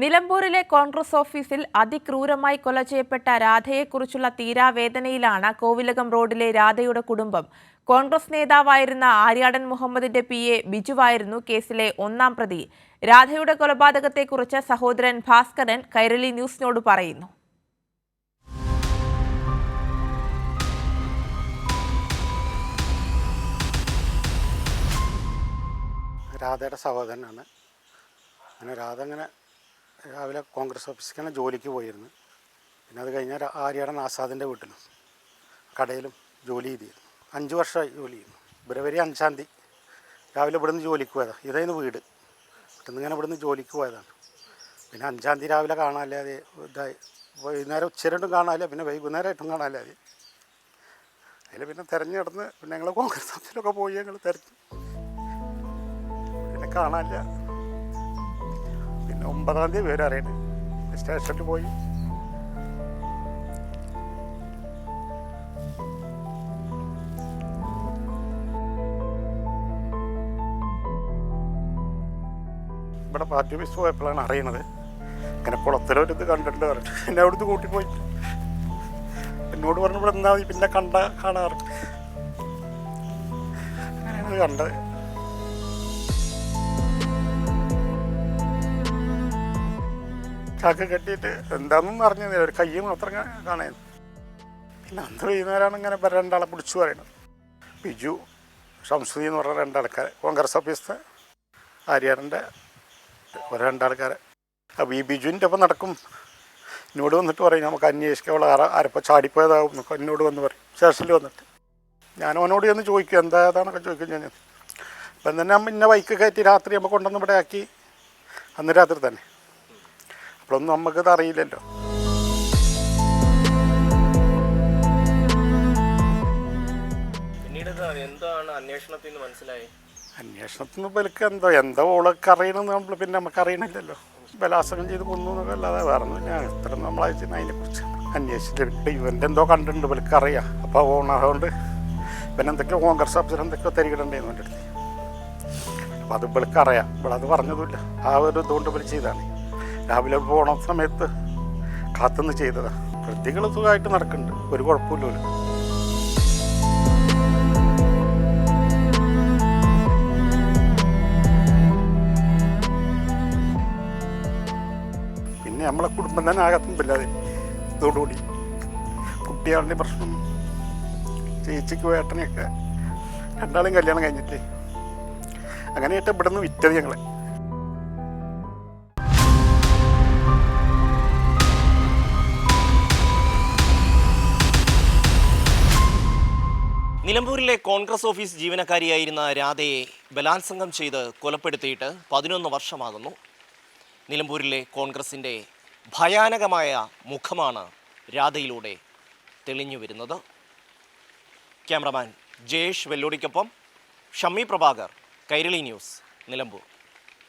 നിലമ്പൂരിലെ കോൺഗ്രസ് ഓഫീസിൽ അതിക്രൂരമായി കൊല ചെയ്യപ്പെട്ട രാധയെക്കുറിച്ചുള്ള തീരാവേദനയിലാണ് കോവിലകം റോഡിലെ രാധയുടെ കുടുംബം. കോൺഗ്രസ് നേതാവായിരുന്ന ആര്യാടൻ മുഹമ്മദിന്റെ PA ബിജുവായിരുന്നു കേസിലെ ഒന്നാം പ്രതി. രാധയുടെ കൊലപാതകത്തെക്കുറിച്ച് സഹോദരൻ ഭാസ്കരൻ കൈരളി ന്യൂസിനോട് പറയുന്നു. രാധയുടെ സഹോദരനാണ്. അങ്ങനെ രാധ അങ്ങനെ രാവിലെ കോൺഗ്രസ് ഓഫീസിൽ ജോലിക്ക് പോയിരുന്നു. പിന്നെ അത് കഴിഞ്ഞാൽ ആര്യാടൻ ആസാദിൻ്റെ വീട്ടിലും കടയിലും ജോലി ചെയ്തിരുന്നു. 5 വർഷമായി ജോലി ചെയ്യുന്നു. ഫെബ്രുവരി 5-ാം തീയതി രാവിലെ ഇവിടുന്ന് ജോലിക്ക് പോയതാണ്. ഇതായിരുന്നു വീട്. ഇങ്ങനെ ഇവിടുന്ന് ജോലിക്ക് പോയതാണ്. പിന്നെ 5-ാം തീയതി രാവിലെ കാണാനില്ലാതെ ഇതായി. വൈകുന്നേരം ഉച്ചരണ്ടും കാണാനില്ല, പിന്നെ വൈകുന്നേരമായിട്ടും കാണാനില്ലാതെ. അതിൽ പിന്നെ തിരഞ്ഞു നടന്ന് പിന്നെ ഞങ്ങൾ കോൺഗ്രസ് ഓഫീസിലൊക്കെ പോയി ഞങ്ങൾ തിരഞ്ഞു, പിന്നെ കാണാനില്ല. പിന്നെ 9-ാം തീയതി വിവരം അറിയണേ. സ്റ്റേഷനിൽ പോയി ഇവിടെ പാർട്ടി ഓഫീസ് പോയപ്പോഴാണ് അറിയണത്. ഇങ്ങനെ കുളത്തിലൊരിത് കണ്ടിട്ടുണ്ട് പറഞ്ഞിട്ട് എന്നെ അവിടുന്ന് കൂട്ടിപ്പോയി എന്നോട് പറഞ്ഞു ഇവിടെ എന്നാൽ മതി, പിന്നെ കാണാറുണ്ട്. അങ്ങനെയാണ് കണ്ടത്. ചാക്ക് കെട്ടിയിട്ട് എന്താണെന്നും അറിഞ്ഞത് ഒരു കൈ മാത്രം കാണുന്നു. പിന്നെ അന്ന് വൈകുന്നേരമാണ് ഇങ്ങനെ 2 പിടിച്ചു പറയുന്നത്. ബിജു, ഷംസുദ്ദീൻ എന്ന് പറഞ്ഞ 2 ആൾക്കാർ, കോൺഗ്രസ് ഓഫീസിലെ ആര്യാടൻ്റെ 2 ആൾക്കാർ. അപ്പോൾ ഈ ബിജുവിൻ്റെ ഒപ്പം നടക്കും. എന്നോട് വന്നിട്ട് പറയും നമുക്ക് അന്വേഷിക്കാനുള്ള ആരപ്പോൾ ചാടിപ്പോയതാവും എന്നൊക്കെ എന്നോട് വന്ന് പറയും. സ്റ്റേഷനിൽ വന്നിട്ട് ഞാൻ അവനോട് ചെന്ന് ചോദിക്കും എന്താണെന്നൊക്കെ ചോദിക്കും. ഞാൻ അപ്പം തന്നെ ഇന്ന ബൈക്ക് കയറ്റി രാത്രി നമ്മൾ കൊണ്ടുവന്ന് ഇവിടെ ആക്കി. അന്ന് രാത്രി തന്നെ. അപ്പോഴൊന്നും നമുക്കിത് അറിയില്ലല്ലോ. അന്വേഷണത്തിൽ നിന്ന് ബലക്ക് എന്തോ ഓളൊക്കെ അറിയണമെന്ന് നമ്മൾ പിന്നെ നമുക്ക് അറിയണില്ലല്ലോ. ബലാത്സംഗം ചെയ്ത് കൊന്നു എന്നൊക്കെ അല്ലാതെ വേറെ ഞാൻ ഇത്ര നമ്മളയച്ചിന് അതിനെക്കുറിച്ച് അന്വേഷിച്ചിട്ട് ഇവൻ്റെ എന്തോ കണ്ടിട്ടുണ്ട് ബലക്ക് അറിയാം. അപ്പോൾ ഓണതുകൊണ്ട് പിന്നെ എന്തൊക്കെയോ കോൺഗ്രസ് ഓഫീസർ എന്തൊക്കെയോ തരികിടണ്ടേന്ന് എൻ്റെ അടുത്ത്. അപ്പോൾ അത് ബലക്ക് അറിയാം. അത് പറഞ്ഞതുമില്ല. ആ ഒരു ഇതുകൊണ്ട് ബലി ചെയ്താണ്. രാവിലെ പോണ സമയത്ത് കാത്തുനിന്ന് ചെയ്തതാണ്. പ്രതികൾ സുഖമായിട്ട് നടക്കുന്നുണ്ട്, ഒരു കുഴപ്പമില്ലല്ലോ. പിന്നെ നമ്മളെ കുടുംബം തന്നെ ആകത്തുമ്പില്ലാതെ ഇതോടുകൂടി കുട്ടികളുടെ പ്രശ്നം, ചേച്ചിക്ക് വേട്ടനെയൊക്കെ 2 കല്യാണം കഴിഞ്ഞിട്ടേ അങ്ങനെയായിട്ട് ഇവിടെ നിന്ന് വിറ്റത് ഞങ്ങൾ. നിലമ്പൂരിലെ കോൺഗ്രസ് ഓഫീസ് ജീവനക്കാരിയായിരുന്ന രാധയെ ബലാത്സംഗം ചെയ്ത് കൊലപ്പെടുത്തിയിട്ട് 11 വർഷമാകുന്നു. നിലമ്പൂരിലെ കോൺഗ്രസിൻ്റെ ഭയാനകമായ മുഖമാണ് രാധയിലൂടെ തെളിഞ്ഞു വരുന്നത്. ക്യാമറമാൻ ജയേഷ് വെല്ലോടിക്കൊപ്പം ഷമ്മി പ്രഭാകർ, കൈരളി ന്യൂസ്, നിലമ്പൂർ.